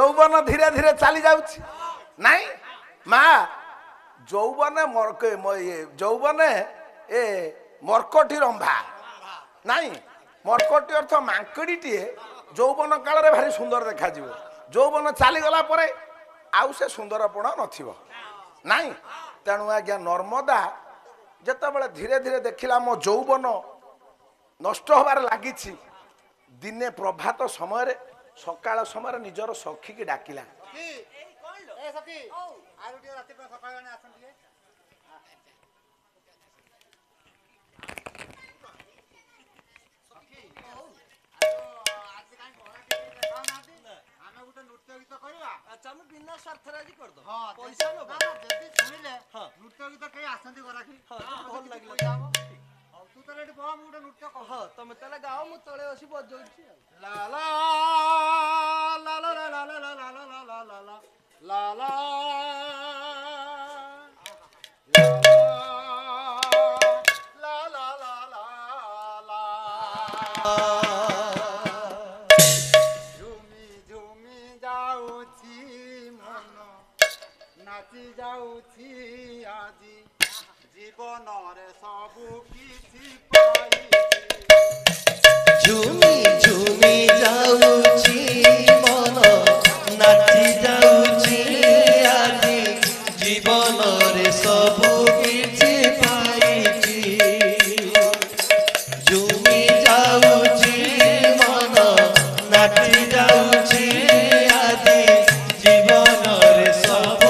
যৌবন ধীরে ধীরে চালি যাଉଛି নাই মা যৌবনে যৌবনে এ মର୍କଟି ରମ୍ଭା ନାଇଁ ମର୍କଟି ଅର୍ଥ ମାଙ୍କଡିଟିଏ ଯୌବନ କାଳରେ ଭାରି ସୁନ୍ଦର ଦେଖାଯିବ ଯୌବନ ଚାଲିଗଲା ପରେ ଆଉ ସେ ସୁନ୍ଦରପଣ ନଥିବ ନାଇଁ ତେଣୁ ଆଜ୍ଞା ନର୍ମଦା ଯେତେବେଳେ ଧୀରେ ଧୀରେ ଦେଖିଲା ମୋ ଯୌବନ ନଷ୍ଟ ହେବାରେ ଲାଗିଛି ଦିନେ ପ୍ରଭାତ ସମୟରେ ସକାଳ ସମୟରେ ନିଜର ସଖୀକି ଡାକିଲା बिना स्वार्थ कर दो पैसा नो जदी सुनिले नृत्य गीत कई आसंती गराखी भल लागला तू तो रेडी बा मुडे नृत्य कह हां तमे तले गाओ मु तळे असी बजौछि ला ला ला ला ला ला ला ला ला ला ला ला ला नाची जाउछि आजी जीवन रे सबु किछि पाई झूमी झूमी जाउछि मन नाची जाउछि आजी जीवन रे सबु किछि पाइछि झूमी जाउछि मन नाची जाउछि आजी जीवन रे सबु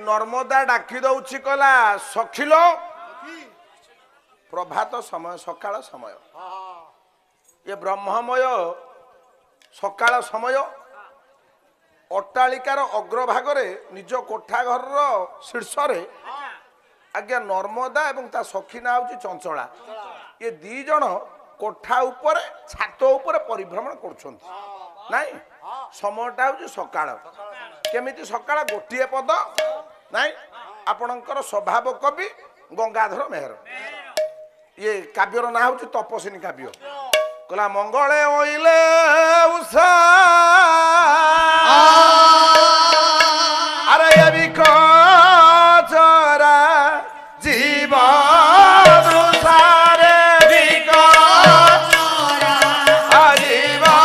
नर्मदा डाकी दौची कला सखिलो प्रभात समय सकाळ समय ये ब्रह्ममय सकाळ समय अट्टालिकार अग्रभागरे निज कोठा घर शीर्ष आज्ञा नर्मदा एवं ता सखी ना हूँ चंचला ये दी जन कोठा ऊपर छात ऊपर परिभ्रमण कर नाई समयटा हूँ सकाळ केमिति सकाळ गोटे पद नाई आपणकर स्वभाव कवि गंगाधर मेहर ये काव्यर ना हूँ तपस्विनी काव्य कला मंगले ओइले उषा अरे ये भी चरा जीवन सारे भी चरा जीवन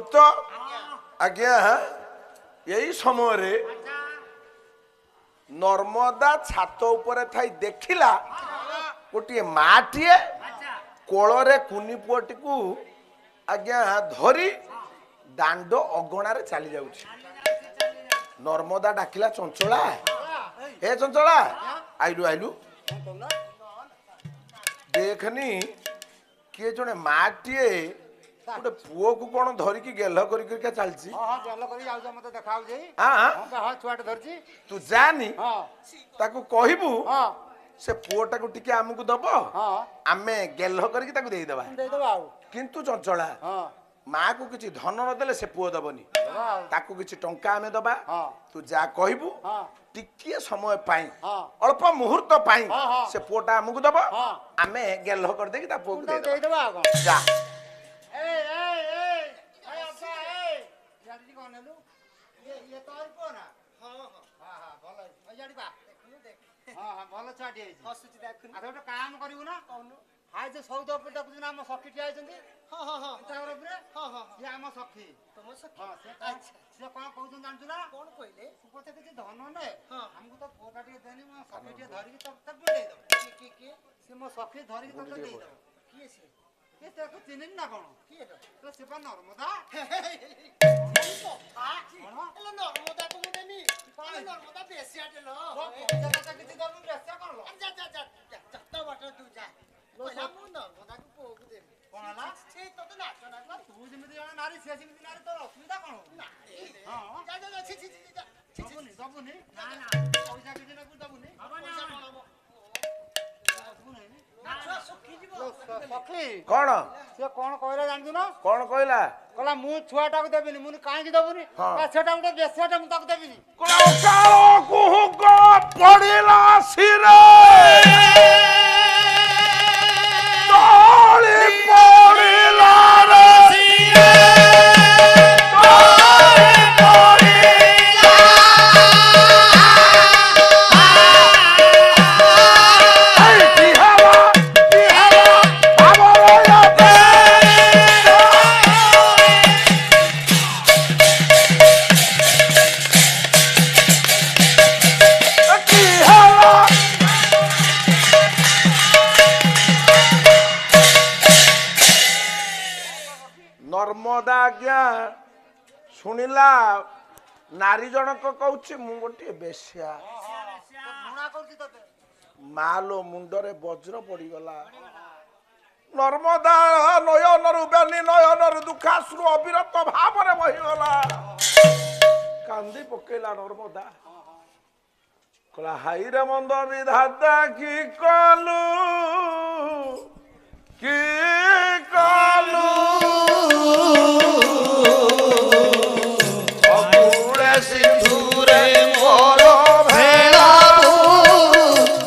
ବହୁତ ଆଜ୍ଞା ଏଇ ସମୟରେ ନର୍ମଦା ଛାତ ଉପରେ ଥାଇ ଦେଖିଲା ଗୋଟିଏ ମାଟିଏ କୋଳରେ କୁନି ପୁଅଟିକୁ ଆଜ୍ଞା ଧରି ଦାଣ୍ଡ ଅଗଣାରେ ଚାଲି ଯାଉଛି। ନର୍ମଦା ଡାକିଲା ଚଞ୍ଚଳା, ହେ ଚଞ୍ଚଳା ଆଇଲୁ ଆଇଲୁ ଦେଖନି କିଏ ଜଣେ ମାଟିଏ ଗୋଟେ ପୁଅକୁ କଣ ଧରିକି ଗେଲ କରିକି ଚାଲିଛି। ତୁ ଜାନି ତାକୁ କହିବୁ ସେ ପୁଅଟାକୁ ଟିକେ ଆମକୁ ଦବ, ଆମେ ଗେଲ କରିକି ତାକୁ ଦେଇଦବା। କିନ୍ତୁ ଚଞ୍ଚଳା ମା କୁ କିଛି ଧନ ନଦେଲେ ସେ ପୁଅ ଦବନି, ତାକୁ କିଛି ଟଙ୍କା ଆମେ ଦବା। ତୁ ଯାହା କହିବୁ ଟିକିଏ ସମୟ ପାଇଁ ଅଳ୍ପ ମୁହୂର୍ତ୍ତ ପାଇଁ ସେ ପୁଅଟା ଆମକୁ ଦବ, ଆମେ ଗେଲ କରିଦେଇକି ତା ପୁଅକୁ ଦେଇଦବା। ଯା ଭଲ ଛୁଆଟି ହେଇଛି। ଗୋଟେ କାମ କରିବୁ ନା ହାଇ ଯେ ସୌଦ ଉପରେ ଦେଖୁଛୁ ନା ଆମ ସଖୀ ଠିଆ ହେଇଛନ୍ତି। ସିଏ ଆମ ସଖୀ। ସିଏ କଣ କହୁଛନ୍ତି ଜାଣିଛୁ ନା? କଣ କହିଲେ? ପଛେ କିଛି ଧନ ନେ ଆମକୁ ତ ପୁଅଟା ଟିକେ ଦେନି, ମୋ ସଖୀ ଟିକେ ଧରିକି ତାକୁ ଦେଇଦବ। ସିଏ ମୋ ସଖୀ ଧରିକି ତତେ ଦେଇଦବ। କିଏ ସେ? କିଏ ତାକୁ ଚିହ୍ନିନି ନା କଣ? କିଏ ସେ ପା ନର୍ମଦା। ନର୍ମଦାକୁ ମୁଁ ଦେନି। ନର୍ମଦା ବେଶିଆଟେ ଲ କିଛି ଦବୁ ବେଶିଆ କଣ ଲ? ଯତ ବାଟ ତୁ ଯା। ମୁଁ ନର୍ମଦାକୁ ପୁଅକୁ ଦେବି। କଣ ହେଲା? ସେ ତତେ ନାଚ ନାଚ ତୁ ଯେମିତି ଜଣେ ନାରୀ ସେ ସେମିତି ନାରୀ, ତୋର ଅସୁବିଧା କଣ? ଦବୁନି ନା ନା ପଇସା କିଛି ନେବୁ ଦବୁନି। କଣ ସେ କଣ କହିଲା ଜାଣିଛୁ ନା? କଣ କହିଲା? କହିଲା ମୁଁ ଛୁଆଟାକୁ ଦେବିନି। ମୁଁ କାହିଁକି ଦବୁନି? ସେଟା ଗୋଟେ ବେଶିଆଟା ମୁଁ ତାକୁ ଦେବିନି। ପଡିଲା ଶିରେ ନର୍ମଦା ଆଜ୍ଞା ଶୁଣିଲା ନାରୀ ଜଣକ କହୁଛି ମୁଁ ଗୋଟିଏ ବେଶ୍ୟା। ମାଲୋ ମୁଣ୍ଡରେ ବଜ୍ର ପଡିଗଲା। ନର୍ମଦା ନୟନରୁ ବେନି ନୟନରୁ ଦୁଃଖାଶ୍ରୁ ଅବିରତ ଭାବରେ ବହିଗଲା। କାନ୍ଦି ପକେଇଲା ନର୍ମଦା। କହିଲା ହାଇରେ ମନ୍ଦ ବିଧାତା କି କଲୁ କି କଲୁ ସିନ୍ଧୁରେ ମୋର ଭେଳା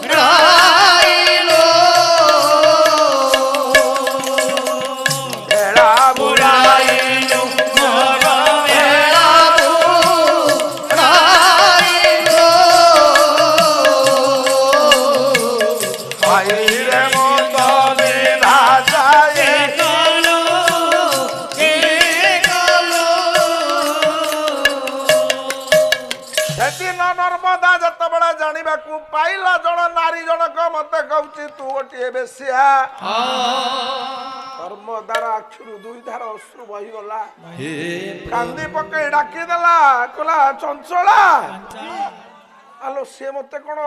ବୁଡ଼ାଇଲୋ, ଭେଳା ବୁଡ଼ାଇଲୁ ମୋର ଭେଳା ବୁଡ଼ାଇଲୋ। ହାଇରେ ମନ୍ଦ ବିଧାତା କି କଲୁ କି କଲୁ। ସେଦିନ ନର୍ମଦା ଯେତେବେଳେ ଜାଣିବାକୁ ପାଇଲା ଜଣେ ନାରୀ ଜଣକ ମତେ କହୁଛି ତୁ ଗୋଟିଏ ବେଶ୍ୟା, ନର୍ମଦାର ଆଖିରୁ ଦୁଇ ଧାର ଅଶ୍ରୁ ବହିଗଲା। କାନ୍ଦି ପକେଇ ଡାକିଦେଲା, କହିଲା ଚଞ୍ଚଳା ଆଲୋ ସିଏ ମତେ କଣ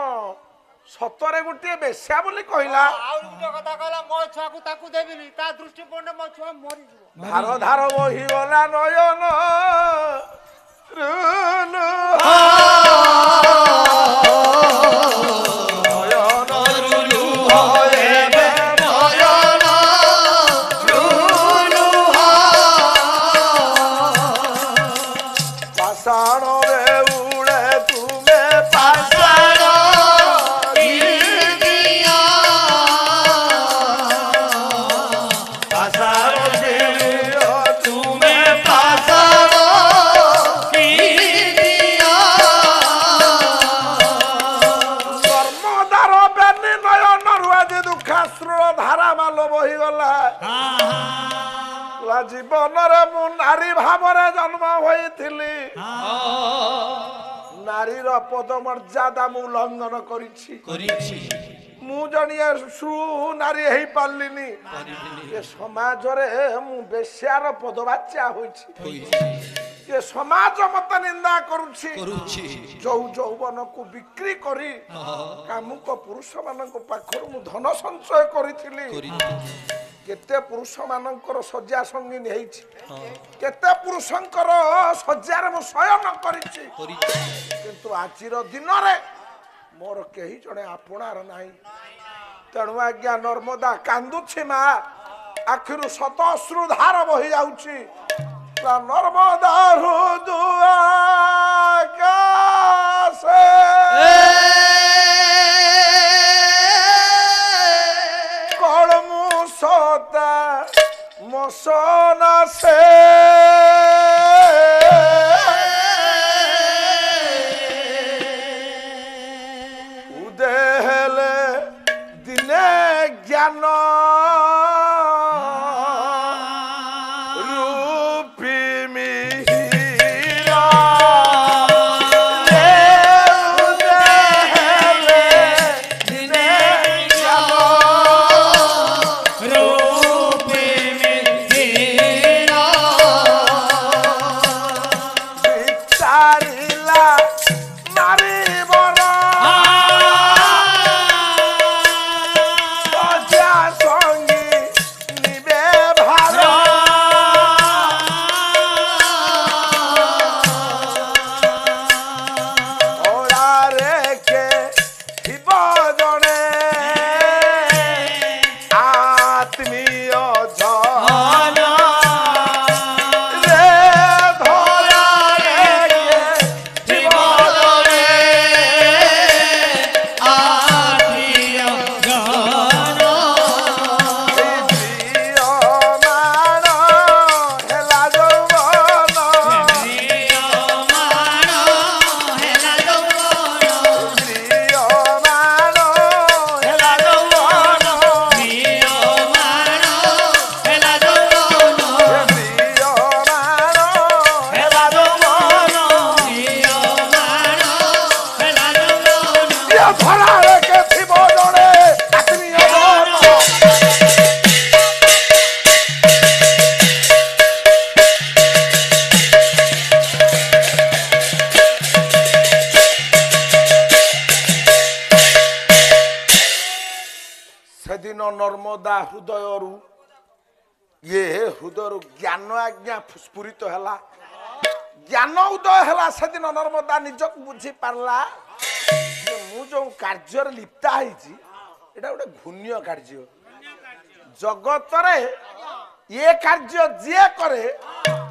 ସତରେ ଗୋଟିଏ ବେଶ୍ୟା ବୋଲି କହିଲା? ଆଉ ଗୋଟେ କଥା କହିଲା ମୋ ଛୁଆକୁ ତାକୁ ଦେବିନି। ତା ଦୃଷ୍ଟି ପଡିଲେ ମୋ ଛୁଆ ମରିଯିବ। ଧାର ଧାର ବହିଗଲା ନୟନ ତୁମେ ପାଷାଣ ଜୀବନରେ ମୁଁ ନାରୀ ଭାବରେ ଜନ୍ମ ହୋଇଥିଲି ନାରୀର ପଦ ମର୍ଯ୍ୟାଦା ମୁଁ ଲଙ୍ଘନ କରିଛି ମୁଁ ଜଣିଏ ସୁନାରୀ ହେଇପାରିଲିନି ଏ ସମାଜରେ ମୁଁ ବେଶ୍ୟାର ପଦବାଚ୍ୟା ହୋଇଛି ଏ ସମାଜ ମତେ ନିନ୍ଦା କରୁଛି ଯୋଉ ଯୌବନକୁ ବିକ୍ରି କରି କାମୁକ ପୁରୁଷ ମାନଙ୍କ ପାଖରୁ ମୁଁ ଧନ ସଞ୍ଚୟ କରିଥିଲି କେତେ ପୁରୁଷ ମାନଙ୍କର ଶଯ୍ୟା ସଙ୍ଗିନୀ ହେଇଛି କେତେ ପୁରୁଷଙ୍କର ଶଯ୍ୟାରେ ମୁଁ ଶୟନ କରିଛି କିନ୍ତୁ ଆଜିର ଦିନରେ ମୋର କେହି ଜଣେ ଆପଣାର ନାହିଁ ତେଣୁ ଆଜ୍ଞା ନର୍ମଦା କାନ୍ଦୁଛି ମା ଆଖିରୁ ଶତ ଅଶ୍ରୁ ଧାର ବହି ଯାଉଛି ନର୍ମଦା ହୃଦୟ କଳ ମୁଁ ସତା ମୋସନ ସେ ଉଦେହେଲେ ଦିନେ ଜ୍ଞାନ ସେଦିନ ନର୍ମଦା ହୃଦୟରୁ ଇଏ ହୃଦୟରୁ ଜ୍ଞାନ ଆଜ୍ଞା ସ୍ଫୁରିତ ହେଲା ଜ୍ଞାନ ଉଦୟ ହେଲା ସେଦିନ ନର୍ମଦା ନିଜକୁ ବୁଝି ପାରିଲା ଯେ ମୁଁ ଯୋଉ କାର୍ଯ୍ୟରେ ଲିପ୍ତା ହେଇଛି ଏଟା ଗୋଟେ ଘୂଣ୍ୟ କାର୍ଯ୍ୟ ଜଗତରେ ଏ କାର୍ଯ୍ୟ ଯିଏ କରେ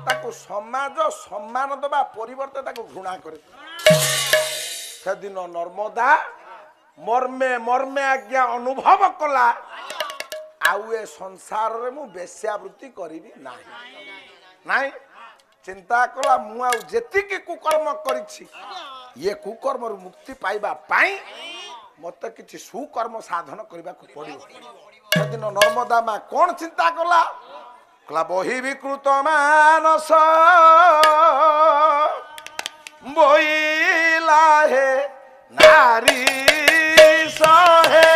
ତାକୁ ସମାଜ ସମ୍ମାନ ଦେବା ପରିବର୍ତ୍ତେ ତାକୁ ଘୃଣା କରେ ସେଦିନ ନର୍ମଦା ମର୍ମେ ମର୍ମେ ଆଜ୍ଞା ଅନୁଭବ କଲା ଆଉ ଏ ସଂସାରରେ ମୁଁ ବେଶ୍ୟାବୃତ୍ତି କରିବି ନାହିଁ ନାଇଁ ଚିନ୍ତା କଲା ମୁଁ ଆଉ ଯେତିକି କୁକର୍ମ କରିଛି ଏ କୁକର୍ମରୁ ମୁକ୍ତି ପାଇବା ପାଇଁ ମତେ କିଛି ସୁକର୍ମ ସାଧନ କରିବାକୁ ପଡିବ ସେଦିନ ନର୍ମଦା ମା କଣ ଚିନ୍ତା କଲା କଲା ବହି ବିକୃତ ମାନସ ବୋଇଲା ହେ ନାରୀ ସହେ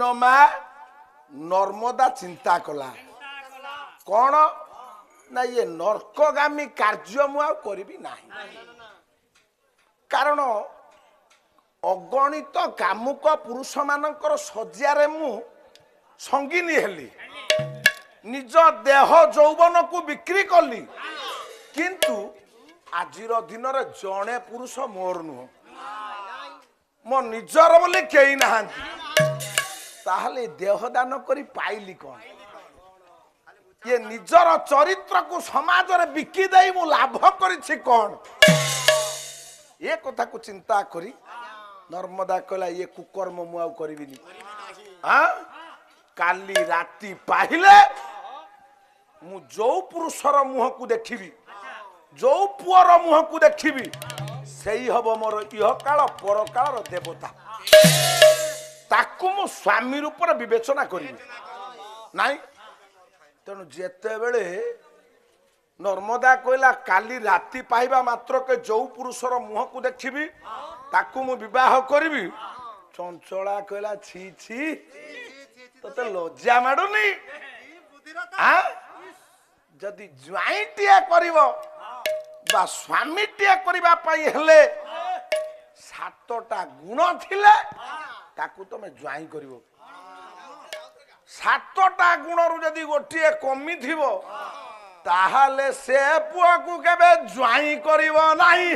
ଦିନ ମା ନର୍ମଦା ଚିନ୍ତା କଲା କଣ ନା ଇଏ ନର୍କଗାମୀ କାର୍ଯ୍ୟ ମୁଁ ଆଉ କରିବି ନାହିଁ କାରଣ ଅଗଣିତ କାମୁକ ପୁରୁଷ ମାନଙ୍କର ଶଯ୍ୟାରେ ମୁଁ ସଙ୍ଗିନୀ ହେଲି ନିଜ ଦେହ ଯୌବନକୁ ବିକ୍ରି କଲି କିନ୍ତୁ ଆଜିର ଦିନରେ ଜଣେ ପୁରୁଷ ମୋର ନୁହଁ ମୋ ନିଜର ବୋଲି କେହି ନାହାନ୍ତି ତାହେଲେ ଦେହ ଦାନ କରି ପାଇଲି କଣ ଇଏ ନିଜର ଚରିତ୍ରକୁ ସମାଜରେ ବିକି ଦେଇ ମୁଁ ଲାଭ କରିଛି କଣ ଏ କଥାକୁ ଚିନ୍ତା କରି ନର୍ମଦା କହିଲା ଇଏ କୁକର୍ମ ମୁଁ ଆଉ କରିବିନି କାଲି ରାତି ପାହିଲେ ମୁଁ ଯୋଉ ପୁରୁଷର ମୁହଁକୁ ଦେଖିବି ଯୋଉ ପୁଅର ମୁହଁକୁ ଦେଖିବି ସେଇ ହବ ମୋର ଇହକାଳ ପରକାଳର ଦେବତା ତାକୁ ମୁଁ ସ୍ୱାମୀ ରୂପରେ ବିବେଚନା କରିବି ନାଇଁ ତେଣୁ ଯେତେବେଳେ ନର୍ମଦା କହିଲା କାଲି ରାତି ପାଇବା ମାତ୍ରକେ ଯୋଉ ପୁରୁଷର ମୁହଁକୁ ଦେଖିବି ତାକୁ ମୁଁ ବିବାହ କରିବି ଚଞ୍ଚଳା କହିଲା ଛି ଛି ତତେ ଲଜ୍ଜା ମାଡୁନି ଯଦି ଜ୍ୱାଇଁଟିଏ କରିବ ବା ସ୍ୱାମୀଟିଏ କରିବା ପାଇଁ ହେଲେ 7ଟା ଗୁଣ ଥିଲେ ତାକୁ ତମେ ଜ୍ୱାଇଁ କରିବ 7ଟା ଗୁଣରୁ ଯଦି ଗୋଟିଏ କମିଥିବ ତାହେଲେ ସେ ପୁଅକୁ କେବେ ଜ୍ୱାଇଁ କରିବ ନାହିଁ